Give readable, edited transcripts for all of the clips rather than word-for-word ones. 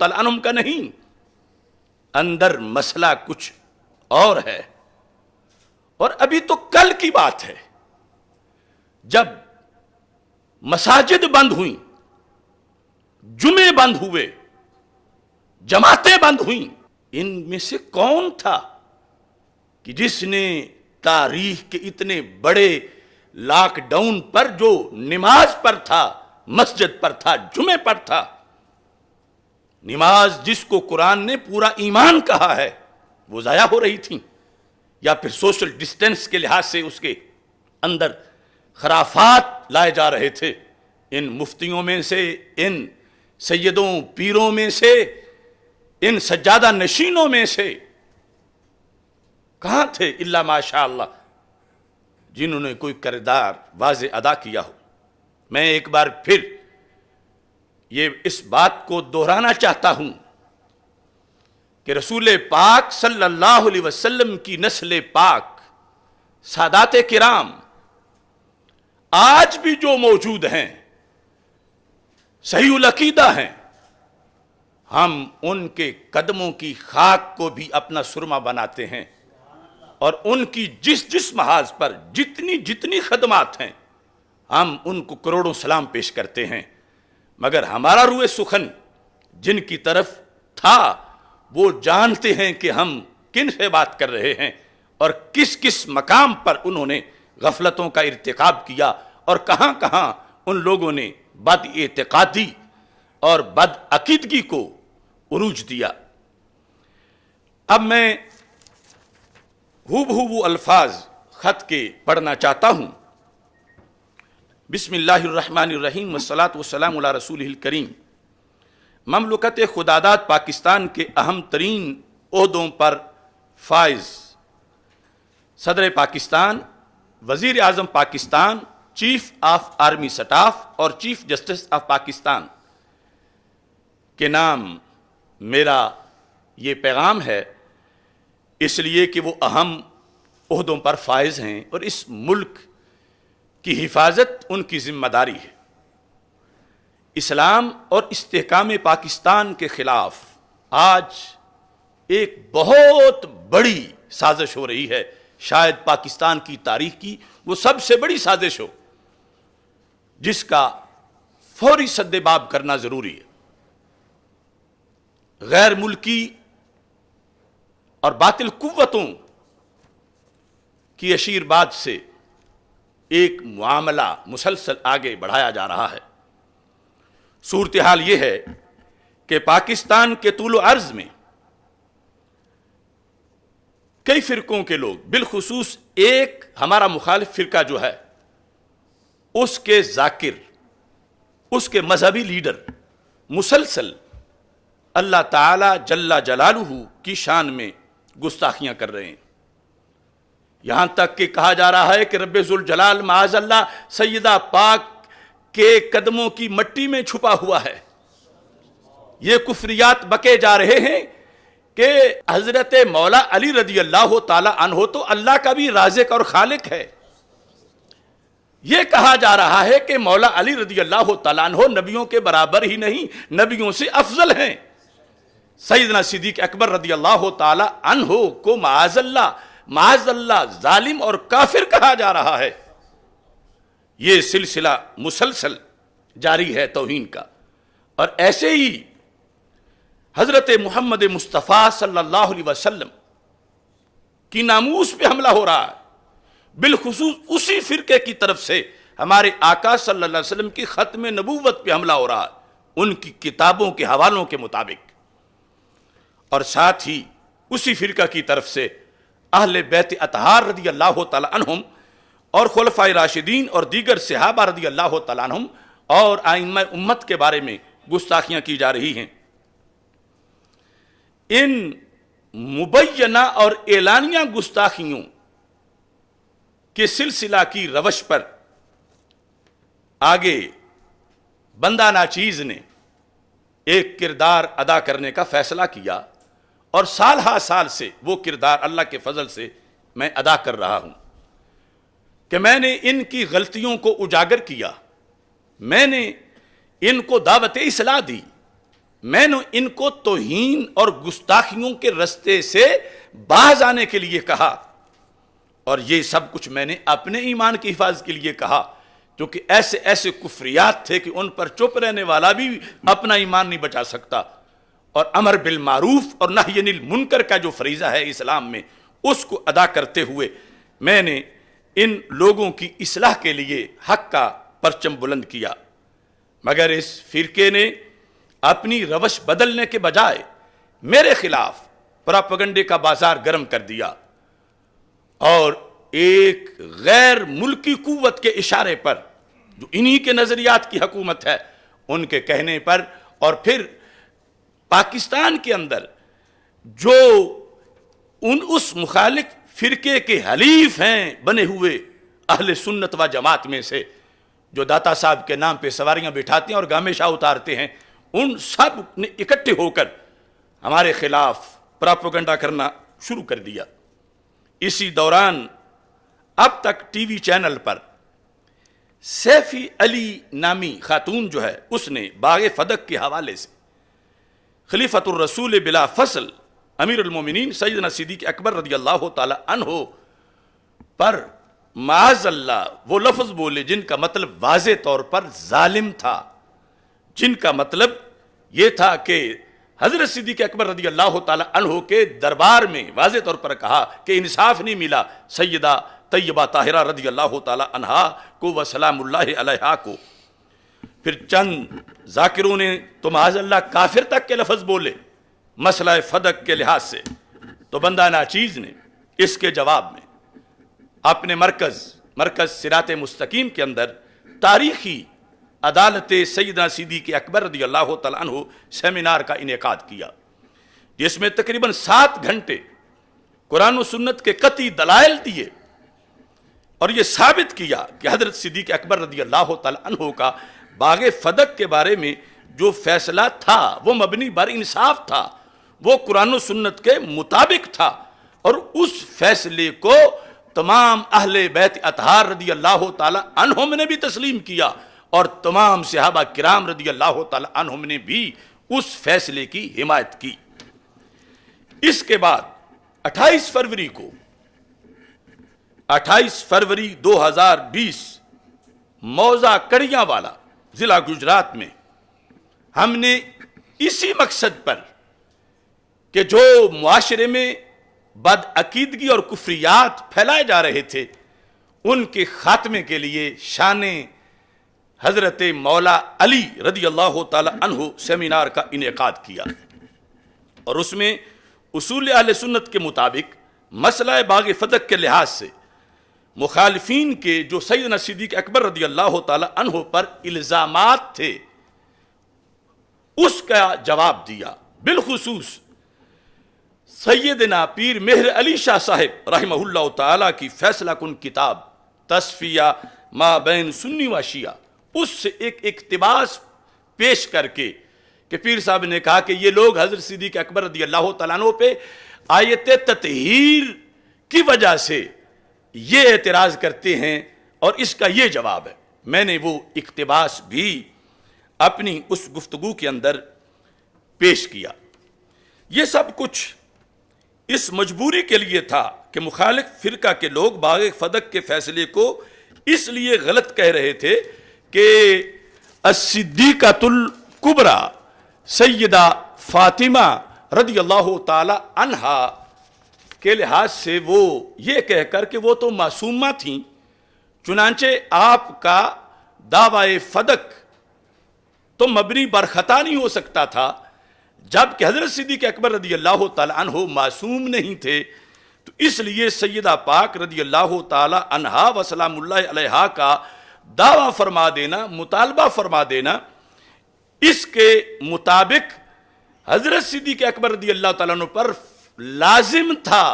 عنہم کا نہیں، اندر مسئلہ کچھ اور ہے۔ اور ابھی تو کل کی بات ہے جب مساجد بند ہوئیں، جمعے بند ہوئے، جماعتیں بند ہوئیں، ان میں سے کون تھا کہ جس نے تاریخ کے اتنے بڑے لاک ڈاؤن پر جو نماز پر تھا، مسجد پر تھا، جمعے پر تھا، نماز جس کو قرآن نے پورا ایمان کہا ہے، وہ ضائع ہو رہی تھی، یا پھر سوشل ڈسٹینس کے لحاظ سے اس کے اندر خرافات لائے جا رہے تھے؟ ان مفتیوں میں سے، ان سیدوں پیروں میں سے، ان سجادہ نشینوں میں سے کہاں تھے الا ماشاء اللہ جنہوں نے کوئی کردار واضح ادا کیا ہو؟ میں ایک بار پھر اس بات کو دہرانا چاہتا ہوں کہ رسول پاک صلی اللہ علیہ وسلم کی نسل پاک، سادات کرام آج بھی جو موجود ہیں، صحیح العقیدہ ہیں، ہم ان کے قدموں کی خاک کو بھی اپنا سرما بناتے ہیں، اور ان کی جس محاذ پر جتنی خدمات ہیں ہم ان کو کروڑوں سلام پیش کرتے ہیں، مگر ہمارا روئے سخن جن کی طرف تھا وہ جانتے ہیں کہ ہم کن سے بات کر رہے ہیں، اور کس مقام پر انہوں نے غفلتوں کا ارتکاب کیا، اور کہاں کہاں ان لوگوں نے بد اعتقادی اور بد عقیدگی کو عروج دیا۔ اب میں وہ الفاظ خط کے پڑھنا چاہتا ہوں۔ بسم اللہ الرحمن الرحیم والصلاة والسلام علی رسولہ الکریم۔ مملکت خداداد پاکستان کے اہم ترین عہدوں پر فائز صدر پاکستان، وزیر اعظم Pakistan, chief of army staff اور چیف جسٹس آف پاکستان کے نام میرا یہ پیغام ہے، اس لیے کہ وہ اہم عہدوں پر فائز ہیں اور اس ملک کی حفاظت ان کی ذمہ داری ہے۔ اسلام اور استحکام پاکستان کے خلاف آج ایک بہت بڑی سازش ہو رہی ہے، شاید پاکستان کی تاریخ کی وہ سب سے بڑی سازش ہو، جس کا فوری سد باب کرنا ضروری ہے۔ غیر ملکی اور باطل قوتوں کی اشیرباد سے ایک معاملہ مسلسل آگے بڑھایا جا رہا ہے۔ صورتحال یہ ہے کہ پاکستان کے طول و عرض میں کئی فرقوں کے لوگ، بالخصوص ایک ہمارا مخالف فرقہ جو ہے، اس کے ذاکر، اس کے مذہبی لیڈر مسلسل اللہ تعالی جل جلالہ کی شان میں گستاخیاں کر رہے ہیں، یہاں تک کہ کہا جا رہا ہے کہ رب ذوالجلال معاذ اللہ سیدہ پاک کے قدموں کی مٹی میں چھپا ہوا ہے۔ یہ کفریات بکے جا رہے ہیں کہ حضرت مولا علی رضی اللہ تعالی عنہ تو اللہ کا بھی رازق اور خالق ہے۔ یہ کہا جا رہا ہے کہ مولا علی رضی اللہ تعالی عنہ نبیوں کے برابر ہی نہیں، نبیوں سے افضل ہیں۔ سیدنا صدیق اکبر رضی اللہ تعالی عنہ کو معاذ اللہ ظالم اور کافر کہا جا رہا ہے۔ یہ سلسلہ مسلسل جاری ہے توہین کا، اور ایسے ہی حضرت محمد مصطفیٰ صلی اللہ علیہ وسلم کی ناموس پہ حملہ ہو رہا ہے، بالخصوص اسی فرقے کی طرف سے ہمارے آقا صلی اللہ علیہ وسلم کی ختم نبوت پہ حملہ ہو رہا ہے ان کی کتابوں کے حوالوں کے مطابق، اور ساتھ ہی اسی فرقہ کی طرف سے اہل بیت اطہار رضی اللہ تعالی عنہم اور خلفائے راشدین اور دیگر صحابہ رضی اللہ تعالی عنہم اور ائمہ امت کے بارے میں گستاخیاں کی جا رہی ہیں۔ ان مبینہ اور اعلانیہ گستاخیوں کے سلسلہ کی روش پر آگے بندہ ناچیز نے ایک کردار ادا کرنے کا فیصلہ کیا، اور سال ہا سال سے وہ کردار اللہ کے فضل سے میں ادا کر رہا ہوں کہ میں نے ان کی غلطیوں کو اجاگر کیا، میں نے ان کو دعوت اصلاح دی، میں نے ان کو توہین اور گستاخیوں کے رستے سے باز آنے کے لیے کہا، اور یہ سب کچھ میں نے اپنے ایمان کی حفاظت کے لیے کہا، کیونکہ ایسے ایسے کفریات تھے کہ ان پر چپ رہنے والا بھی اپنا ایمان نہیں بچا سکتا۔ اور امر بالمعروف اور نہی عن المنکر کا جو فریضہ ہے اسلام میں، اس کو ادا کرتے ہوئے میں نے ان لوگوں کی اصلاح کے لیے حق کا پرچم بلند کیا، مگر اس فرقے نے اپنی روش بدلنے کے بجائے میرے خلاف پراپیگنڈے کا بازار گرم کر دیا، اور ایک غیر ملکی قوت کے اشارے پر، جو انہی کے نظریات کی حکومت ہے، ان کے کہنے پر، اور پھر پاکستان کے اندر جو اس مخالف فرقے کے حلیف ہیں بنے ہوئے اہل سنت و جماعت میں سے، جو داتا صاحب کے نام پہ سواریاں بٹھاتے ہیں اور گامے شاہ اتارتے ہیں، ان سب نے اکٹھے ہو کر ہمارے خلاف پراپیگنڈا کرنا شروع کر دیا۔ اسی دوران اب تک ٹی وی چینل پر سیفی علی نامی خاتون جو ہے، اس نے باغ فدق کے حوالے سے خلیفۃ الرسول بلا فصل امیر المومنین سیدنا صدیق اکبر رضی اللہ تعالی عنہ پر معاذ اللہ وہ لفظ بولے جن کا مطلب واضح طور پر ظالم تھا، جن کا مطلب یہ تھا کہ حضرت صدیق اکبر رضی اللہ تعالی عنہ کے دربار میں واضح طور پر کہا کہ انصاف نہیں ملا سیدہ طیبہ طاہرہ رضی اللہ تعالی عنہا کو و سلام اللہ علیہا کو۔ پھر چند ذاکروں نے تو معاذ اللہ کافر تک کے لفظ بولے مسئلہ فدق کے لحاظ سے، تو بندہ ناچیز نے اس کے جواب میں اپنے مرکز صراط مستقیم کے اندر تاریخی عدالت سیدنا صدیق اکبر رضی اللہ تعالیٰ عنہ سیمینار کا انعقاد کیا، جس میں تقریباً 7 گھنٹے قرآن و سنت کے قطعی دلائل دیے، اور یہ ثابت کیا کہ حضرت صدیق اکبر رضی اللہ تعالیٰ عنہ کا باغ فدق کے بارے میں جو فیصلہ تھا وہ مبنی بر انصاف تھا، وہ قرآن و سنت کے مطابق تھا، اور اس فیصلے کو تمام اہل بیت اطہار رضی اللہ تعالیٰ عنہم نے بھی تسلیم کیا، اور تمام صحابہ کرام رضی اللہ تعالیٰ عنہم نے بھی اس فیصلے کی حمایت کی۔ اس کے بعد 28 فروری 2020 موضع کڑیاں والا ضلع گجرات میں ہم نے اسی مقصد پر کہ جو معاشرے میں بدعقیدگی اور کفریات پھیلائے جا رہے تھے، ان کے خاتمے کے لیے شان حضرت مولا علی رضی اللہ تعالی عنہ سیمینار کا انعقاد کیا، اور اس میں اصول اہل سنت کے مطابق مسئلہ باغ فدق کے لحاظ سے مخالفین کے جو سیدنا صدیق اکبر رضی اللہ تعالی عنہ پر الزامات تھے، اس کا جواب دیا۔ بالخصوص سیدنا پیر مہر علی شاہ صاحب رحمہ اللہ تعالی کی فیصلہ کن کتاب تصفیہ ما بین سنی و شیعہ، اس سے ایک اقتباس پیش کر کے کہ پیر صاحب نے کہا کہ یہ لوگ حضرت صدیق اکبر رضی اللہ تعالیٰ عنہ پہ آیت تطہیر کی وجہ سے یہ اعتراض کرتے ہیں، اور اس کا یہ جواب ہے۔ میں نے وہ اقتباس بھی اپنی اس گفتگو کے اندر پیش کیا۔ یہ سب کچھ اس مجبوری کے لیے تھا کہ مخالف فرقہ کے لوگ باغ فدق کے فیصلے کو اس لیے غلط کہہ رہے تھے کہ الصدیقۃ الکبریٰ سیدہ فاطمہ رضی اللہ تعالی عنہا کے لحاظ سے وہ یہ کہہ کر کہ وہ تو معصومہ تھیں، چنانچہ آپ کا دعوی فدق تو مبنی بر خطا نہیں ہو سکتا تھا، جبکہ حضرت صدیق اکبر رضی اللہ تعالی عنہ معصوم نہیں تھے، تو اس لیے سیدہ پاک رضی اللہ تعالی عنہا و سلام اللہ علیہا کا دعویٰ فرما دینا، مطالبہ فرما دینا، اس کے مطابق حضرت صدیق اکبر رضی اللہ تعالیٰ عنہ پر لازم تھا،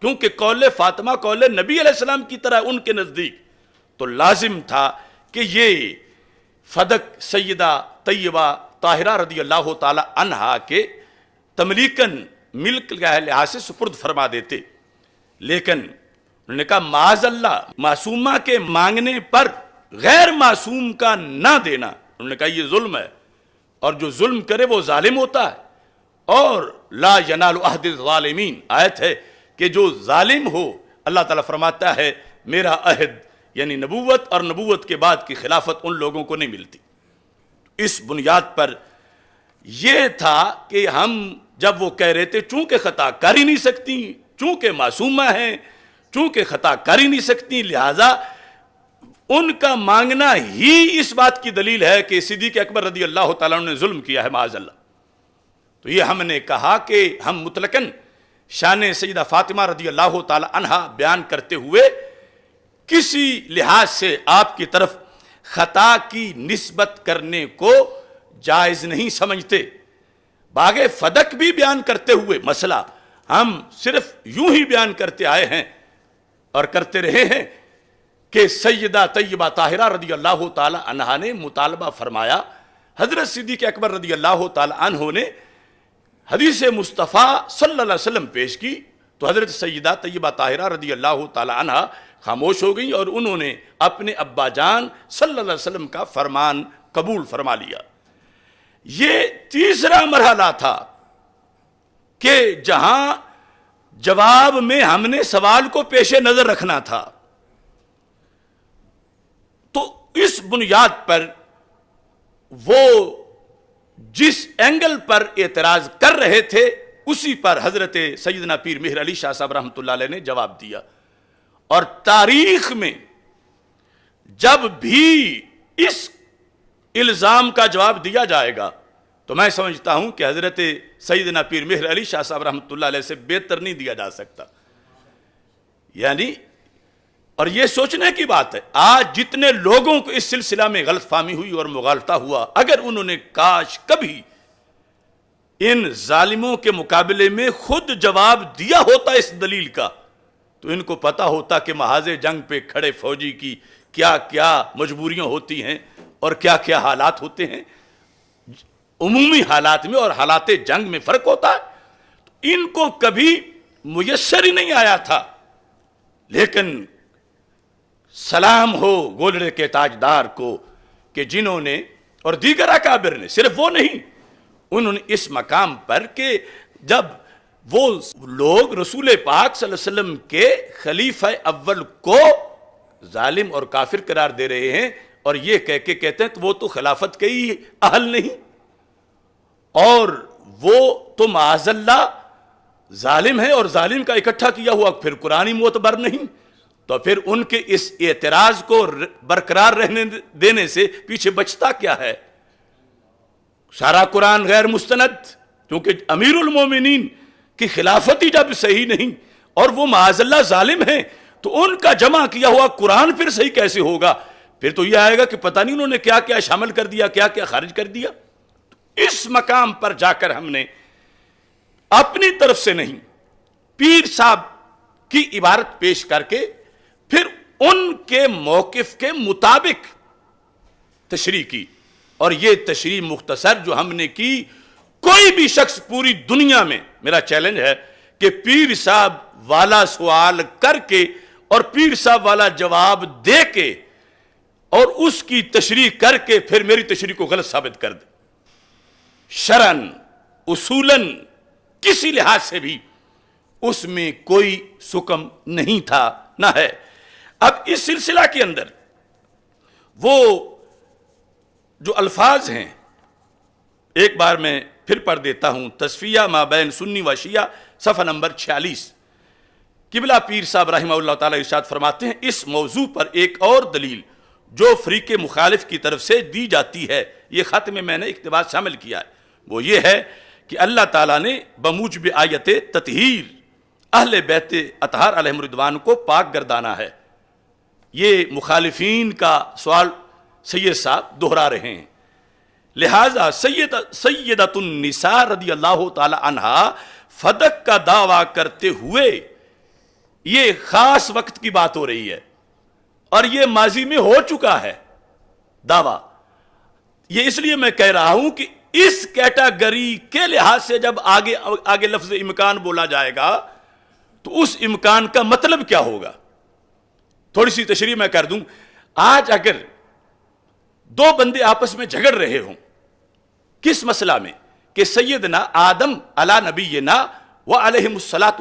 کیونکہ قول فاطمہ قول نبی علیہ السلام کی طرح ان کے نزدیک، تو لازم تھا کہ یہ فدق سیدہ طیبہ طاہرہ رضی اللہ تعالی عنہا کے تملیکاً ملک کے لحاظ سے سپرد فرما دیتے، لیکن انہوں نے کہا معاذ اللہ معصومہ کے مانگنے پر غیر معصوم کا نہ دینا، انہوں نے کہا یہ ظلم ہے، اور جو ظلم کرے وہ ظالم ہوتا ہے. اور لا ینال عہد الظالمین آیت ہے کہ جو ظالم ہو اللہ تعالیٰ فرماتا ہے میرا عہد یعنی نبوت اور نبوت کے بعد کی خلافت ان لوگوں کو نہیں ملتی. اس بنیاد پر یہ تھا کہ ہم جب وہ کہہ رہے تھے چونکہ خطا کر ہی نہیں سکتی، چونکہ معصومہ ہیں، چونکہ خطا کر ہی نہیں سکتی، لہذا ان کا مانگنا ہی اس بات کی دلیل ہے کہ صدیق اکبر رضی اللہ تعالیٰ عنہ نے ظلم کیا ہے معاذ اللہ. تو یہ ہم نے کہا کہ ہم مطلقاً شان سیدہ فاطمہ رضی اللہ تعالی عنہا بیان کرتے ہوئے کسی لحاظ سے آپ کی طرف خطا کی نسبت کرنے کو جائز نہیں سمجھتے. باغ فدق بھی بیان کرتے ہوئے مسئلہ ہم صرف یوں ہی بیان کرتے آئے ہیں اور کرتے رہے ہیں کہ سیدہ طیبہ طاہرہ رضی اللہ تعالی عنہا نے مطالبہ فرمایا. حضرت صدیق اکبر رضی اللہ تعالی عنہ نے حدیث مصطفیٰ صلی اللہ علیہ وسلم پیش کی تو حضرت سیدہ طیبہ طاہرہ رضی اللہ تعالی عنہا خاموش ہو گئیں اور انہوں نے اپنے ابا جان صلی اللہ علیہ وسلم کا فرمان قبول فرما لیا. یہ تیسرا مرحلہ تھا کہ جہاں جواب میں ہم نے سوال کو پیش نظر رکھنا تھا. تو اس بنیاد پر وہ جس اینگل پر اعتراض کر رہے تھے اسی پر حضرت سیدنا پیر مہر علی شاہ صاحب رحمۃ اللہ علیہ نے جواب دیا. اور تاریخ میں جب بھی اس الزام کا جواب دیا جائے گا تو میں سمجھتا ہوں کہ حضرت سیدنا پیر مہر علی شاہ صاحب رحمۃ اللہ علیہ سے بہتر نہیں دیا جا سکتا. یعنی اور یہ سوچنے کی بات ہے آج جتنے لوگوں کو اس سلسلہ میں غلط فہمی ہوئی اور مغالطہ ہوا، اگر انہوں نے کاش کبھی ان ظالموں کے مقابلے میں خود جواب دیا ہوتا اس دلیل کا تو ان کو پتا ہوتا کہ محاذ جنگ پہ کھڑے فوجی کی کیا کیا مجبوریاں ہوتی ہیں اور کیا کیا حالات ہوتے ہیں. عمومی حالات میں اور حالات جنگ میں فرق ہوتا ہے. ان کو کبھی میسر ہی نہیں آیا تھا. لیکن سلام ہو گولڑے کے تاجدار کو کہ جنہوں نے اور دیگر اکابر نے، صرف وہ نہیں، انہوں نے اس مقام پر کہ جب وہ لوگ رسول پاک صلی اللہ علیہ وسلم کے خلیفہ اول کو ظالم اور کافر قرار دے رہے ہیں اور یہ کہہ کے کہتے ہیں کہ وہ تو خلافت کے ہی اہل نہیں اور وہ تو معاذ اللہ ظالم ہے اور ظالم کا اکٹھا کیا ہوا پھر قرآنی معتبر نہیں، تو پھر ان کے اس اعتراض کو برقرار رہنے دینے سے پیچھے بچتا کیا ہے؟ سارا قرآن غیر مستند، کیونکہ امیر المومنین کی خلافت ہی جب صحیح نہیں اور وہ معاذ اللہ ظالم ہیں تو ان کا جمع کیا ہوا قرآن پھر صحیح کیسے ہوگا؟ پھر تو یہ آئے گا کہ پتہ نہیں انہوں نے کیا کیا شامل کر دیا، کیا کیا خارج کر دیا. اس مقام پر جا کر ہم نے اپنی طرف سے نہیں، پیر صاحب کی عبارت پیش کر کے پھر ان کے موقف کے مطابق تشریح کی. اور یہ تشریح مختصر جو ہم نے کی، کوئی بھی شخص پوری دنیا میں، میرا چیلنج ہے کہ پیر صاحب والا سوال کر کے اور پیر صاحب والا جواب دے کے اور اس کی تشریح کر کے پھر میری تشریح کو غلط ثابت کر دے. شرعن اصولاً کسی لحاظ سے بھی اس میں کوئی سکم نہیں تھا نہ ہے. اب اس سلسلہ کے اندر وہ جو الفاظ ہیں ایک بار میں پھر پڑھ دیتا ہوں. تصفیہ ما بین سنی و شیعہ صفحہ نمبر 46. قبلہ پیر صاحب رحمہ اللہ تعالی ارشاد فرماتے ہیں اس موضوع پر ایک اور دلیل جو فریق مخالف کی طرف سے دی جاتی ہے، یہ خط میں نے اقتباس شامل کیا ہے، وہ یہ ہے کہ اللہ تعالیٰ نے بموجب آیت تطہیر اہل بیت اطہار علیہم رضوان کو پاک گردانا ہے. یہ مخالفین کا سوال سید صاحب دہرا رہے ہیں. لہذا سیدۃ النساء رضی اللہ تعالی عنہا فدق کا دعویٰ کرتے ہوئے یہ خاص وقت کی بات ہو رہی ہے اور یہ ماضی میں ہو چکا ہے دعویٰ. یہ اس لیے میں کہہ رہا ہوں کہ اس کیٹاگری کے لحاظ سے جب آگے لفظ امکان بولا جائے گا تو اس امکان کا مطلب کیا ہوگا. تھوڑی سی تشریح میں کر دوں. آج اگر دو بندے آپس میں جھگڑ رہے ہوں کس مسئلہ میں؟ کہ سیدنا آدم علی نبینا و علیہم الصلاۃ